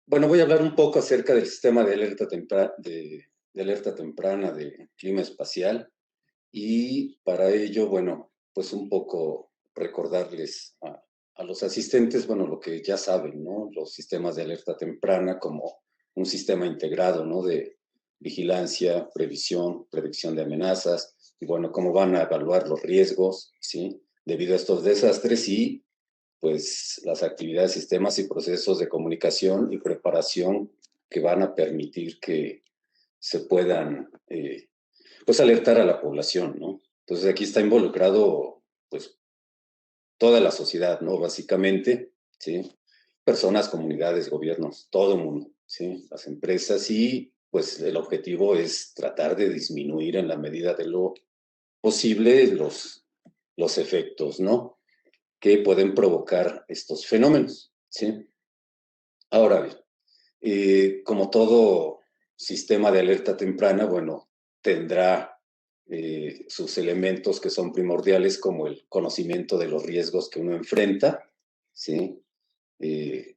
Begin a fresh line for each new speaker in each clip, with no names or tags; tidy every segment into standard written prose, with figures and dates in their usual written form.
Bueno, voy a hablar un poco acerca del sistema de alerta temprana de clima espacial y para ello, bueno, pues un poco recordarles a los asistentes, bueno, lo que ya saben, ¿no? Los sistemas de alerta temprana como un sistema integrado, ¿no? De vigilancia, previsión, predicción de amenazas y, bueno, cómo van a evaluar los riesgos, ¿sí? Debido a estos desastres y pues las actividades, sistemas y procesos de comunicación y preparación que van a permitir que se puedan pues alertar a la población, ¿no? Entonces aquí está involucrado pues toda la sociedad, ¿no? Básicamente, ¿sí? Personas, comunidades, gobiernos, todo el mundo, ¿sí? Las empresas y pues el objetivo es tratar de disminuir en la medida de lo posible los efectos, ¿no? Que pueden provocar estos fenómenos, ¿sí? Ahora bien, como todo sistema de alerta temprana, bueno, tendrá sus elementos que son primordiales como el conocimiento de los riesgos que uno enfrenta, ¿sí? Eh,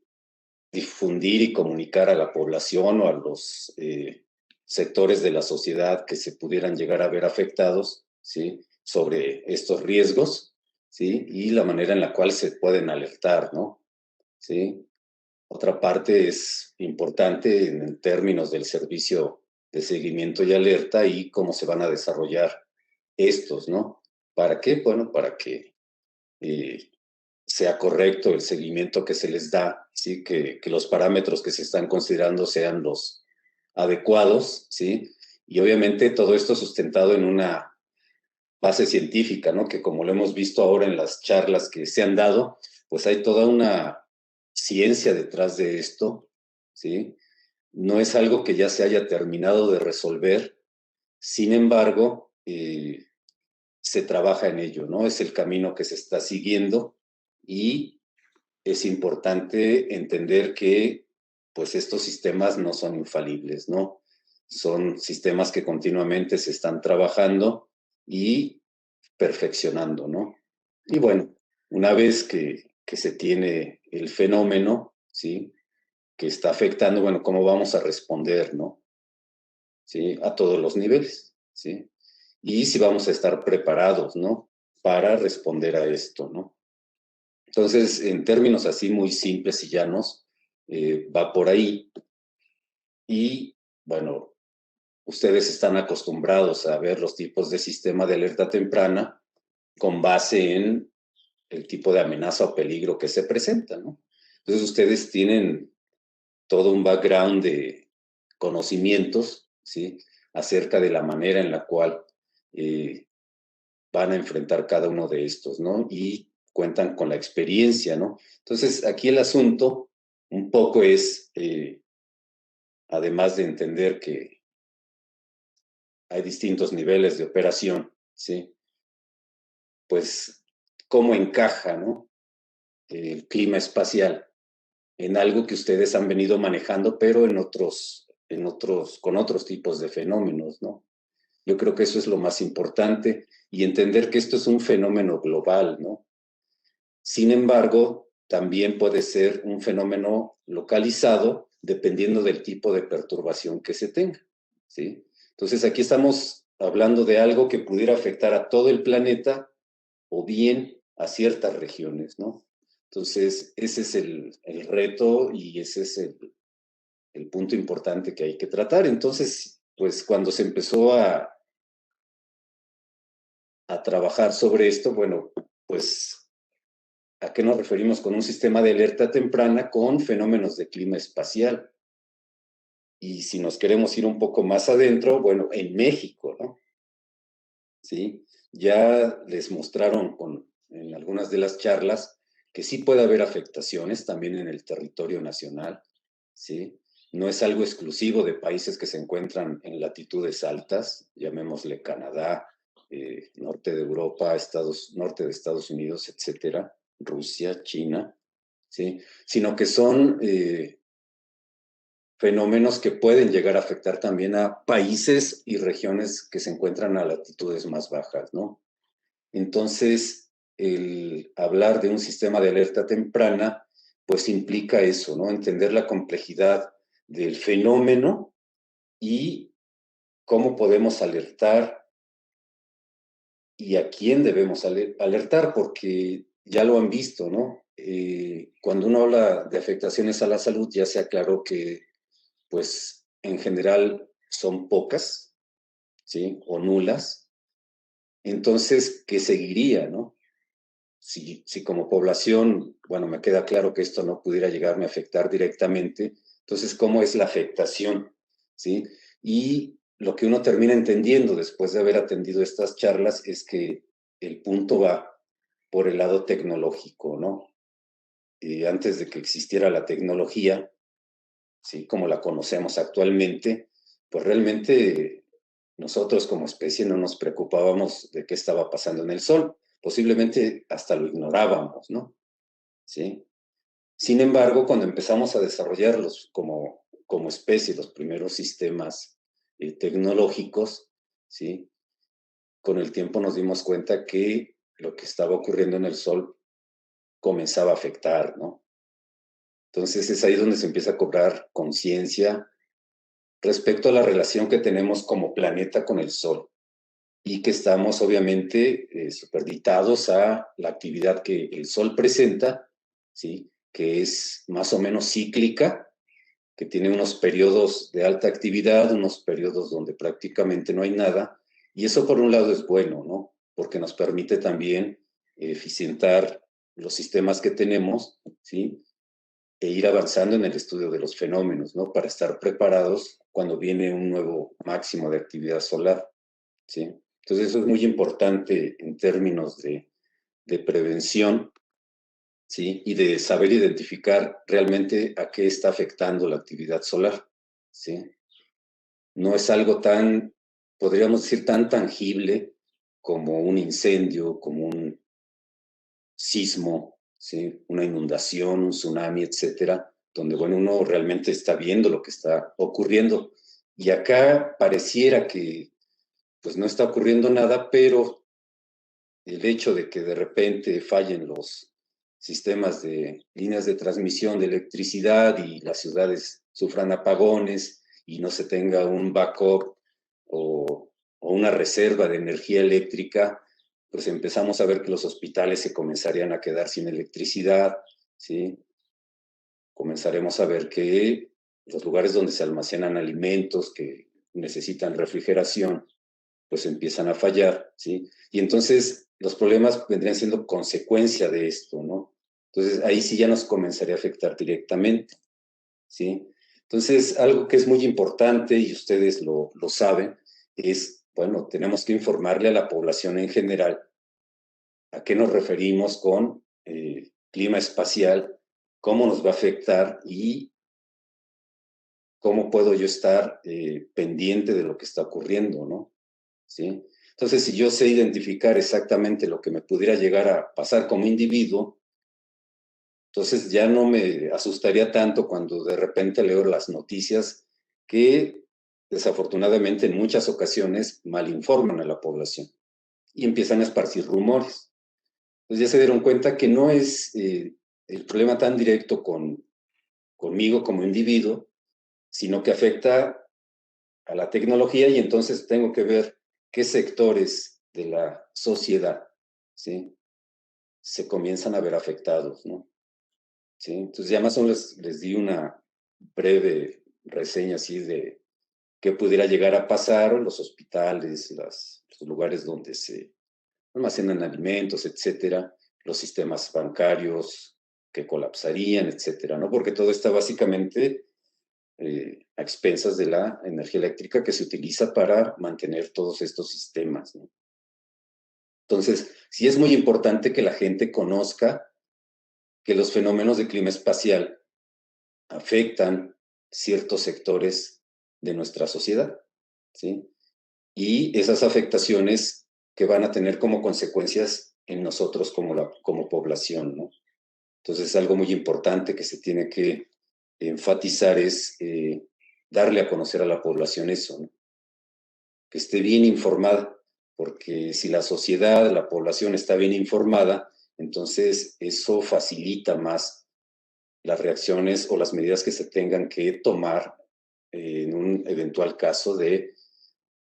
Difundir y comunicar a la población o a los sectores de la sociedad que se pudieran llegar a ver afectados, ¿sí? Sobre estos riesgos, ¿sí? Y la manera en la cual se pueden alertar, ¿no? ¿Sí? Otra parte es importante en términos del servicio de seguimiento y alerta y cómo se van a desarrollar estos, ¿no? ¿Para qué? Bueno, para que eh, sea correcto el seguimiento que se les da, ¿sí? Que los parámetros que se están considerando sean los adecuados, ¿sí? Y obviamente todo esto sustentado en una base científica, ¿no? Que como lo hemos visto ahora en las charlas que se han dado, pues hay toda una ciencia detrás de esto, ¿sí? No es algo que ya se haya terminado de resolver, sin embargo, se trabaja en ello, ¿no? Es el camino que se está siguiendo y es importante entender que, pues, estos sistemas no son infalibles, ¿no? Son sistemas que continuamente se están trabajando y perfeccionando, ¿no? Y bueno, una vez que se tiene el fenómeno, ¿sí? Que está afectando, bueno, cómo vamos a responder, ¿no? ¿Sí? A todos los niveles, ¿sí? Y si vamos a estar preparados, ¿no? Para responder a esto, ¿no? Entonces, en términos así muy simples y llanos, va por ahí. Y bueno, ustedes están acostumbrados a ver los tipos de sistema de alerta temprana con base en el tipo de amenaza o peligro que se presenta, ¿no? Entonces ustedes tienen todo un background de conocimientos, ¿sí? Acerca de la manera en la cual eh, van a enfrentar cada uno de estos, ¿no? Y cuentan con la experiencia, ¿no? Entonces, aquí el asunto un poco es, además de entender que hay distintos niveles de operación, ¿sí? Pues, ¿cómo encaja, ¿no? El clima espacial en algo que ustedes han venido manejando, pero con otros tipos de fenómenos, ¿no? Yo creo que eso es lo más importante y entender que esto es un fenómeno global, ¿no? Sin embargo, también puede ser un fenómeno localizado dependiendo del tipo de perturbación que se tenga, ¿sí? Entonces aquí estamos hablando de algo que pudiera afectar a todo el planeta o bien a ciertas regiones, ¿no? Entonces, ese es el reto y ese es el punto importante que hay que tratar. Entonces, pues cuando se empezó a trabajar sobre esto, bueno, pues, ¿a qué nos referimos con un sistema de alerta temprana con fenómenos de clima espacial? Y si nos queremos ir un poco más adentro, bueno, en México, ¿no? ¿Sí? Ya les mostraron en algunas de las charlas que sí puede haber afectaciones también en el territorio nacional, ¿sí? No es algo exclusivo de países que se encuentran en latitudes altas, llamémosle Canadá, norte de Europa, norte de Estados Unidos, etcétera, Rusia, China, ¿sí? Sino que son fenómenos que pueden llegar a afectar también a países y regiones que se encuentran a latitudes más bajas, ¿no? Entonces, el hablar de un sistema de alerta temprana, pues implica eso, ¿no? Entender la complejidad del fenómeno y cómo podemos alertar y a quién debemos alertar, porque ya lo han visto, ¿no? Cuando uno habla de afectaciones a la salud, ya se aclaró que, pues, en general son pocas, ¿sí? O nulas. Entonces, ¿qué seguiría, no? Si como población, bueno, me queda claro que esto no pudiera llegarme a afectar directamente, entonces, ¿cómo es la afectación? ¿Sí? Y lo que uno termina entendiendo después de haber atendido estas charlas es que el punto va por el lado tecnológico, ¿no? Antes de que existiera la tecnología, ¿sí? Como la conocemos actualmente, pues realmente nosotros como especie no nos preocupábamos de qué estaba pasando en el Sol. Posiblemente hasta lo ignorábamos, ¿no? ¿Sí? Sin embargo, cuando empezamos a desarrollarlos como especie, los primeros sistemas tecnológicos, ¿sí? Con el tiempo nos dimos cuenta que lo que estaba ocurriendo en el Sol comenzaba a afectar, ¿no? Entonces es ahí donde se empieza a cobrar conciencia respecto a la relación que tenemos como planeta con el Sol y que estamos obviamente superditados a la actividad que el Sol presenta, ¿sí? Que es más o menos cíclica, que tiene unos periodos de alta actividad, unos periodos donde prácticamente no hay nada, y eso por un lado es bueno, ¿no? Porque nos permite también eficientar los sistemas que tenemos, ¿sí? E ir avanzando en el estudio de los fenómenos, ¿no? Para estar preparados cuando viene un nuevo máximo de actividad solar, ¿sí? Entonces eso es muy importante en términos de prevención, ¿sí? Y de saber identificar realmente a qué está afectando la actividad solar, ¿sí? No es algo tan, podríamos decir, tan tangible como un incendio, como un sismo, ¿sí? Una inundación, un tsunami, etcétera, donde, bueno, uno realmente está viendo lo que está ocurriendo. Y acá pareciera que, pues, no está ocurriendo nada, pero el hecho de que de repente fallen los sistemas de líneas de transmisión de electricidad y las ciudades sufran apagones y no se tenga un backup o una reserva de energía eléctrica, pues empezamos a ver que los hospitales se comenzarían a quedar sin electricidad, ¿sí? Comenzaremos a ver que los lugares donde se almacenan alimentos que necesitan refrigeración, pues empiezan a fallar, ¿sí? Y entonces los problemas vendrían siendo consecuencia de esto, ¿no? Entonces ahí sí ya nos comenzaría a afectar directamente, ¿sí? Entonces algo que es muy importante y ustedes lo saben es, bueno, tenemos que informarle a la población en general a qué nos referimos con clima espacial, cómo nos va a afectar y cómo puedo yo estar pendiente de lo que está ocurriendo, ¿no? ¿Sí? Entonces, si yo sé identificar exactamente lo que me pudiera llegar a pasar como individuo, entonces ya no me asustaría tanto cuando de repente leo las noticias que desafortunadamente en muchas ocasiones malinforman a la población y empiezan a esparcir rumores. Entonces ya se dieron cuenta que no es el problema tan directo conmigo como individuo, sino que afecta a la tecnología y entonces tengo que ver qué sectores de la sociedad, ¿sí? Se comienzan a ver afectados, ¿no? ¿Sí? Entonces ya más o menos les di una breve reseña así de qué pudiera llegar a pasar en los hospitales, los lugares donde se almacenan alimentos, etcétera, los sistemas bancarios que colapsarían, etcétera, ¿no? Porque todo está básicamente a expensas de la energía eléctrica que se utiliza para mantener todos estos sistemas, ¿no? Entonces, sí es muy importante que la gente conozca que los fenómenos de clima espacial afectan ciertos sectores de nuestra sociedad, ¿sí? Y esas afectaciones que van a tener como consecuencias en nosotros como población, ¿no? Entonces, algo muy importante que se tiene que enfatizar es darle a conocer a la población eso, ¿no? Que esté bien informada, porque si la sociedad, la población está bien informada, Entonces, eso facilita más las reacciones o las medidas que se tengan que tomar en un eventual caso de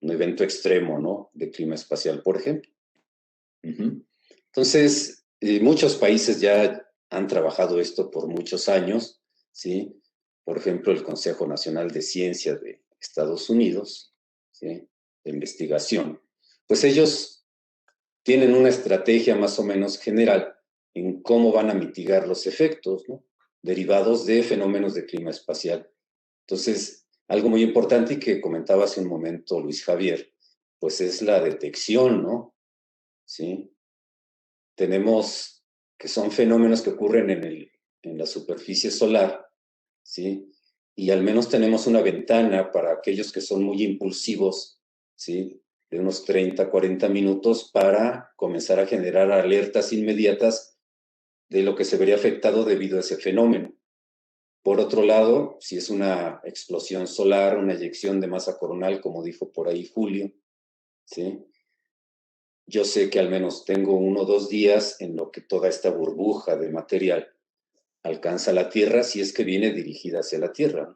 un evento extremo, ¿no? De clima espacial, por ejemplo. Entonces, muchos países ya han trabajado esto por muchos años, ¿sí? Por ejemplo, el Consejo Nacional de Ciencia de Estados Unidos, ¿sí? De investigación. Pues ellos tienen una estrategia más o menos general en cómo van a mitigar los efectos, ¿no? Derivados de fenómenos de clima espacial. Entonces, algo muy importante y que comentaba hace un momento Luis Javier, pues es la detección, ¿no? ¿Sí? Tenemos que son fenómenos que ocurren en la superficie solar, ¿sí? Y al menos tenemos una ventana para aquellos que son muy impulsivos, ¿sí? De unos 30, 40 minutos para comenzar a generar alertas inmediatas de lo que se vería afectado debido a ese fenómeno. Por otro lado, si es una explosión solar, una eyección de masa coronal, como dijo por ahí Julio, ¿sí? Yo sé que al menos tengo 1 o 2 días en lo que toda esta burbuja de material alcanza la Tierra si es que viene dirigida hacia la Tierra.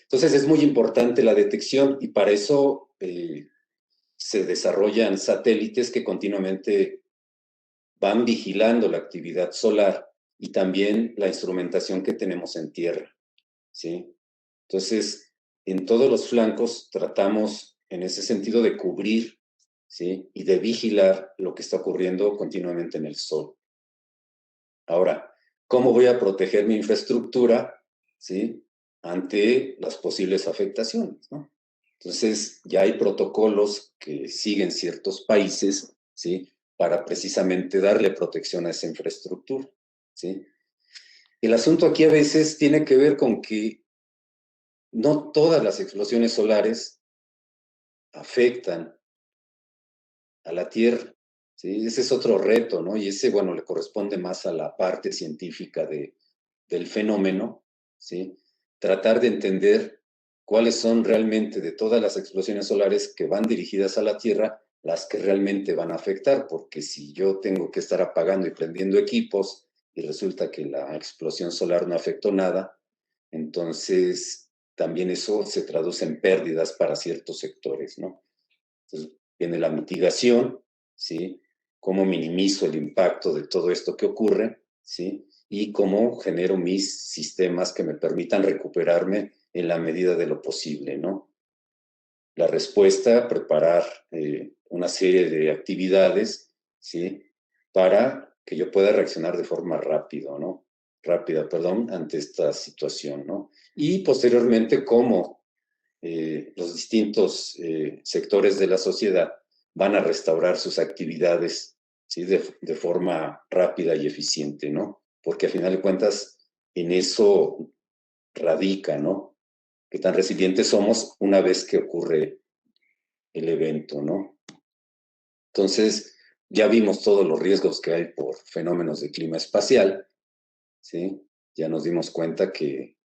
Entonces es muy importante la detección y para eso se desarrollan satélites que continuamente van vigilando la actividad solar y también la instrumentación que tenemos en Tierra, ¿sí? Entonces, en todos los flancos tratamos en ese sentido de cubrir, ¿sí? Y de vigilar lo que está ocurriendo continuamente en el Sol. Ahora, ¿cómo voy a proteger mi infraestructura, ¿sí? Ante las posibles afectaciones, ¿no? Entonces, ya hay protocolos que siguen ciertos países, ¿sí? Para precisamente darle protección a esa infraestructura, ¿sí? El asunto aquí a veces tiene que ver con que no todas las explosiones solares afectan a la Tierra, ¿sí? Ese es otro reto, ¿no? Y ese, bueno, le corresponde más a la parte científica del fenómeno, ¿sí? Tratar de entender cuáles son realmente de todas las explosiones solares que van dirigidas a la Tierra, las que realmente van a afectar, porque si yo tengo que estar apagando y prendiendo equipos y resulta que la explosión solar no afectó nada, entonces también eso se traduce en pérdidas para ciertos sectores, ¿no? Entonces, viene la mitigación, ¿sí? Cómo minimizo el impacto de todo esto que ocurre, ¿sí? Y cómo genero mis sistemas que me permitan recuperarme en la medida de lo posible, ¿no? La respuesta, preparar una serie de actividades, ¿sí? Para que yo pueda reaccionar de forma rápida, perdón, ante esta situación, ¿no? Y posteriormente, cómo los distintos sectores de la sociedad van a restaurar sus actividades, ¿sí? De forma rápida y eficiente, ¿no? Porque a final de cuentas en eso radica, ¿no? Qué tan resilientes somos una vez que ocurre el evento, ¿no? Entonces, ya vimos todos los riesgos que hay por fenómenos de clima espacial, ¿sí? Ya nos dimos cuenta que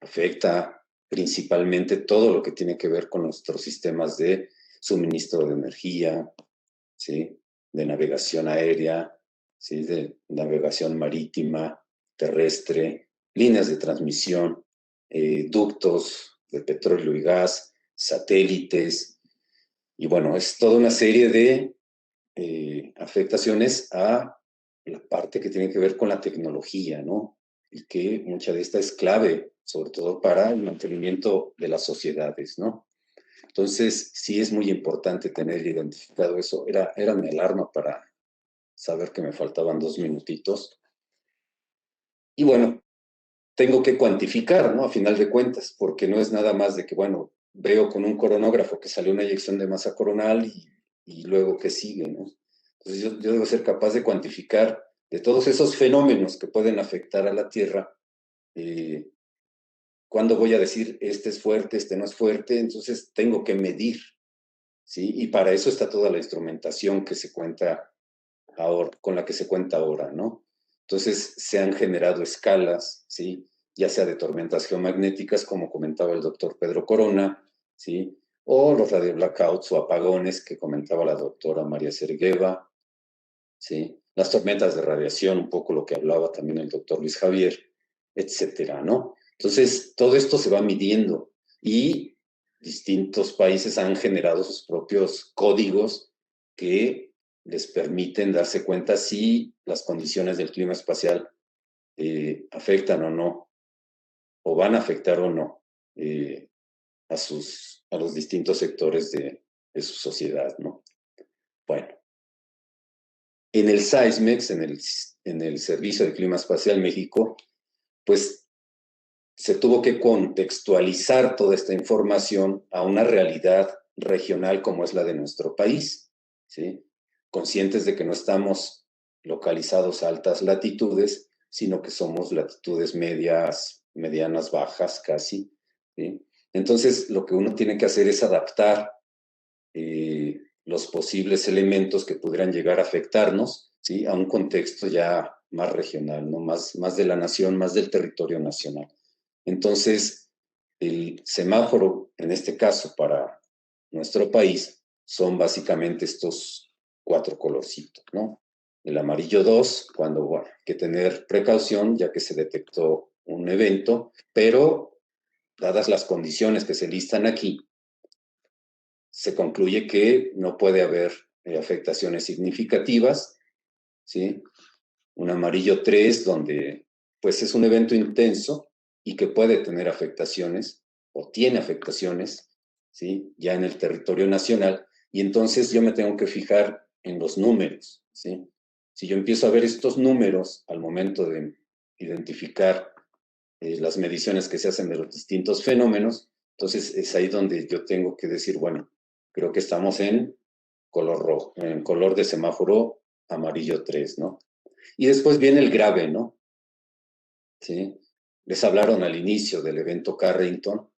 afecta principalmente todo lo que tiene que ver con nuestros sistemas de suministro de energía, ¿sí? De navegación aérea, ¿sí? De navegación marítima, terrestre, líneas de transmisión, ductos de petróleo y gas, satélites, y bueno, es toda una serie de afectaciones a la parte que tiene que ver con la tecnología, ¿no? Y que mucha de esta es clave, sobre todo para el mantenimiento de las sociedades, ¿no? Entonces, sí es muy importante tener identificado eso. Era mi alarma para saber que me faltaban 2 minutitos. Y bueno, tengo que cuantificar, ¿no? A final de cuentas, porque no es nada más de que, bueno, veo con un coronógrafo que salió una eyección de masa coronal y luego qué sigue, ¿no? Entonces yo debo ser capaz de cuantificar de todos esos fenómenos que pueden afectar a la Tierra, eh, cuándo voy a decir, este es fuerte, este no es fuerte, entonces tengo que medir, ¿sí? Y para eso está toda la instrumentación que se cuenta ahora, con la que se cuenta ahora, ¿no? Entonces se han generado escalas, ¿sí? Ya sea de tormentas geomagnéticas, como comentaba el doctor Pedro Corona, ¿sí? O los radio blackouts o apagones que comentaba la doctora María Sergueva, ¿sí? las tormentas de radiación, un poco lo que hablaba también el doctor Luis Javier, etcétera, ¿no? Entonces, todo esto se va midiendo y distintos países han generado sus propios códigos que les permiten darse cuenta si las condiciones del clima espacial afectan o no, o van a afectar o no a los distintos sectores de su sociedad, ¿no? Bueno, en el SAISMEX, en el Servicio de Clima Espacial México, pues se tuvo que contextualizar toda esta información a una realidad regional como es la de nuestro país, ¿sí? Conscientes de que no estamos localizados a altas latitudes, sino que somos latitudes medias, medianas, bajas casi, ¿sí? Entonces, lo que uno tiene que hacer es adaptar los posibles elementos que pudieran llegar a afectarnos, ¿sí? A un contexto ya más regional, ¿no? Más de la nación, más del territorio nacional. Entonces, el semáforo, en este caso, para nuestro país, son básicamente estos 4 colorcitos, ¿no? El amarillo 2, cuando bueno, hay que tener precaución, ya que se detectó un evento, pero dadas las condiciones que se listan aquí, se concluye que no puede haber afectaciones significativas, ¿sí? Un amarillo 3, donde pues es un evento intenso y que puede tener afectaciones o tiene afectaciones, ¿sí? Ya en el territorio nacional, y entonces yo me tengo que fijar en los números, ¿sí? Si yo empiezo a ver estos números al momento de identificar las mediciones que se hacen de los distintos fenómenos, entonces es ahí donde yo tengo que decir, bueno, creo que estamos en color rojo, en color de semáforo amarillo 3, ¿no? Y después viene el grave, ¿no? ¿Sí? Les hablaron al inicio del evento Carrington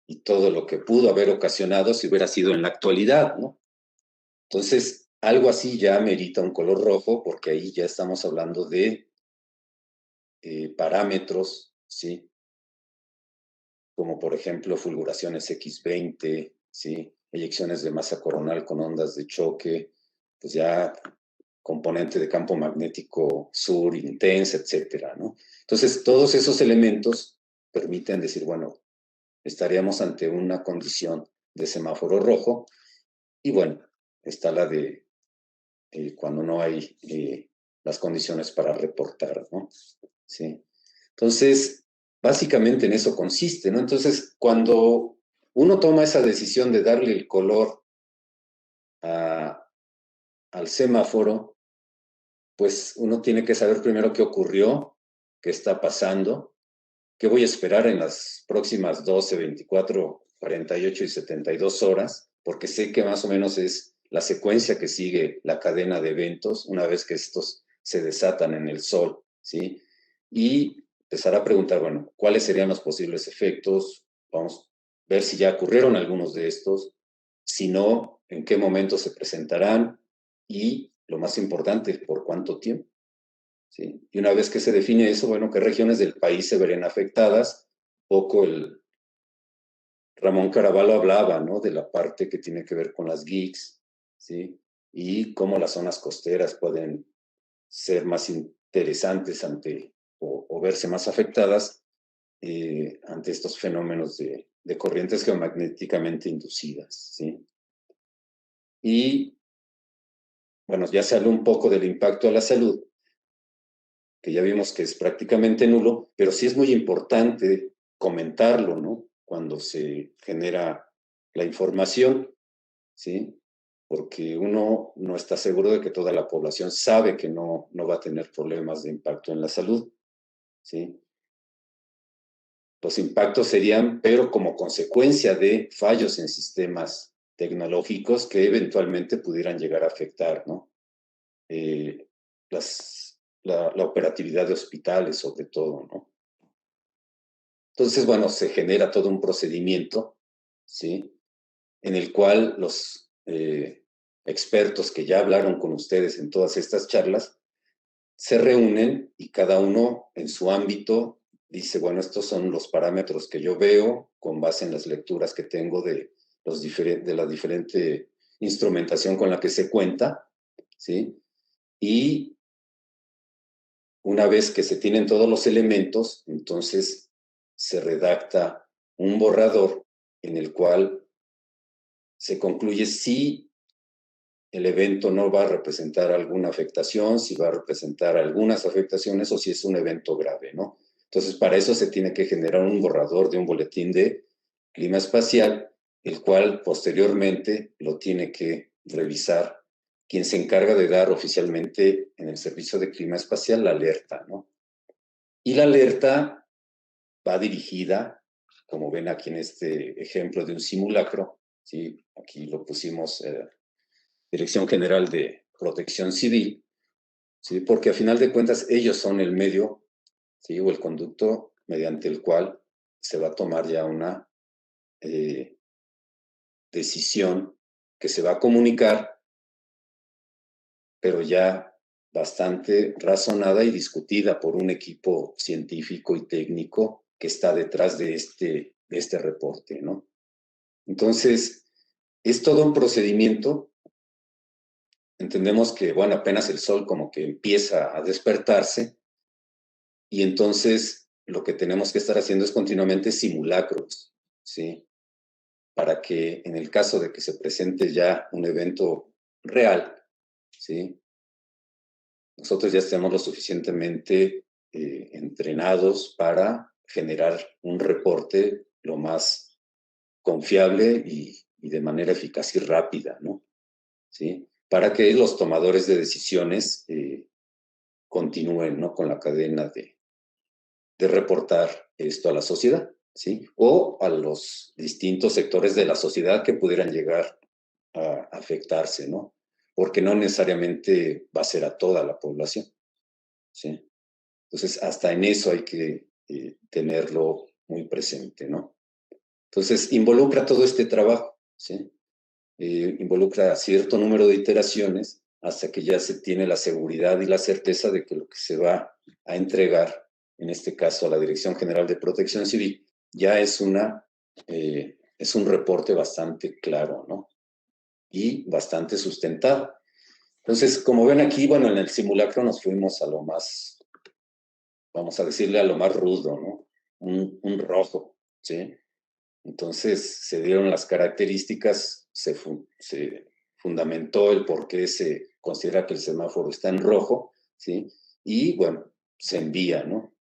y todo lo que pudo haber ocasionado si hubiera sido en la actualidad, ¿no? Entonces, algo así ya merita un color rojo porque ahí ya estamos hablando de parámetros, ¿sí? Como por ejemplo fulguraciones X20, ¿sí? Eyecciones de masa coronal con ondas de choque, pues ya componente de campo magnético sur intensa, etcétera, ¿no? Entonces, todos esos elementos permiten decir, bueno, estaríamos ante una condición de semáforo rojo y bueno, está la de cuando no hay las condiciones para reportar, ¿no? Sí. Entonces, básicamente en eso consiste, ¿no? Entonces, cuando uno toma esa decisión de darle el color a, al semáforo, pues uno tiene que saber primero qué ocurrió, qué está pasando, qué voy a esperar en las próximas 12, 24, 48 y 72 horas, porque sé que más o menos es la secuencia que sigue la cadena de eventos una vez que estos se desatan en el sol, ¿sí? Y empezar a preguntar, bueno, ¿cuáles serían los posibles efectos? Vamos a ver si ya ocurrieron algunos de estos, si no, en qué momento se presentarán y, lo más importante, por cuánto tiempo. ¿Sí? Y una vez que se define eso, bueno, ¿qué regiones del país se verían afectadas? Poco el Ramón Caraballo hablaba, ¿no? De la parte que tiene que ver con las GICs, ¿sí? Y cómo las zonas costeras pueden ser más interesantes ante o verse más afectadas ante estos fenómenos de corrientes geomagnéticamente inducidas, ¿sí? Y, bueno, ya se habló un poco del impacto a la salud, que ya vimos que es prácticamente nulo, pero sí es muy importante comentarlo, ¿no? Cuando se genera la información, ¿sí? Porque uno no está seguro de que toda la población sabe que no va a tener problemas de impacto en la salud, ¿sí? Los impactos serían, pero como consecuencia de fallos en sistemas tecnológicos que eventualmente pudieran llegar a afectar, ¿no? La operatividad de hospitales, sobre todo, ¿no? Entonces, bueno, se genera todo un procedimiento, ¿sí? En el cual los expertos que ya hablaron con ustedes en todas estas charlas se reúnen y cada uno en su ámbito dice, bueno, estos son los parámetros que yo veo con base en las lecturas que tengo de la diferente instrumentación con la que se cuenta, ¿sí? Y Una vez que se tienen todos los elementos, entonces se redacta un borrador en el cual se concluye si el evento no va a representar alguna afectación, si va a representar algunas afectaciones o si es un evento grave, ¿no? Entonces, para eso se tiene que generar un borrador de un boletín de clima espacial, el cual posteriormente lo tiene que revisar quien se encarga de dar oficialmente en el Servicio de Clima Espacial la alerta, ¿no? Y la alerta va dirigida, como ven aquí en este ejemplo de un simulacro, ¿sí? Aquí lo pusimos Dirección General de Protección Civil, ¿sí? Porque a final de cuentas ellos son el medio, ¿sí? O el conducto mediante el cual se va a tomar ya una decisión que se va a comunicar, pero ya bastante razonada y discutida por un equipo científico y técnico que está detrás de este reporte, ¿no? Entonces, es todo un procedimiento. Entendemos que, bueno, apenas el sol como que empieza a despertarse y entonces lo que tenemos que estar haciendo es continuamente simulacros, ¿sí? Para que en el caso de que se presente ya un evento real, ¿sí? Nosotros ya estemos lo suficientemente entrenados para generar un reporte lo más confiable y de manera eficaz y rápida, ¿no? ¿Sí? Para que los tomadores de decisiones continúen, ¿no? Con la cadena de reportar esto a la sociedad, ¿sí? O a los distintos sectores de la sociedad que pudieran llegar a afectarse, ¿no? Porque no necesariamente va a ser a toda la población, ¿sí? Entonces, hasta en eso hay que tenerlo muy presente, ¿no? Entonces, involucra todo este trabajo, ¿sí? Involucra cierto número de iteraciones hasta que ya se tiene la seguridad y la certeza de que lo que se va a entregar, en este caso a la Dirección General de Protección Civil, ya es es un reporte bastante claro, ¿no? Y bastante sustentado. Entonces, como ven aquí, bueno, en el simulacro nos fuimos a lo más, vamos a decirle a lo más rudo, ¿no? Un rojo, ¿sí? Entonces se dieron las características, se fundamentó el por qué se considera que el semáforo está en rojo, ¿sí? Y bueno, se envía, ¿no?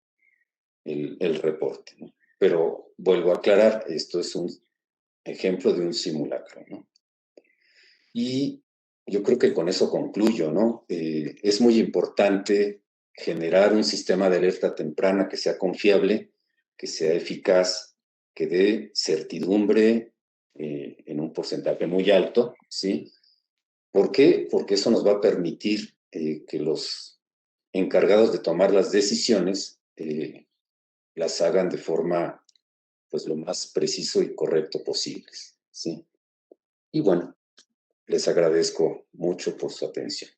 El reporte, ¿no? Pero vuelvo a aclarar, esto es un ejemplo de un simulacro, ¿no? Y yo creo que con eso concluyo, ¿no? Es muy importante generar un sistema de alerta temprana que sea confiable, que sea eficaz, que dé certidumbre en un porcentaje muy alto, ¿sí? ¿Por qué? Porque eso nos va a permitir que los encargados de tomar las decisiones las hagan de forma, pues, lo más preciso y correcto posibles, ¿sí? Y bueno, les agradezco mucho por su atención.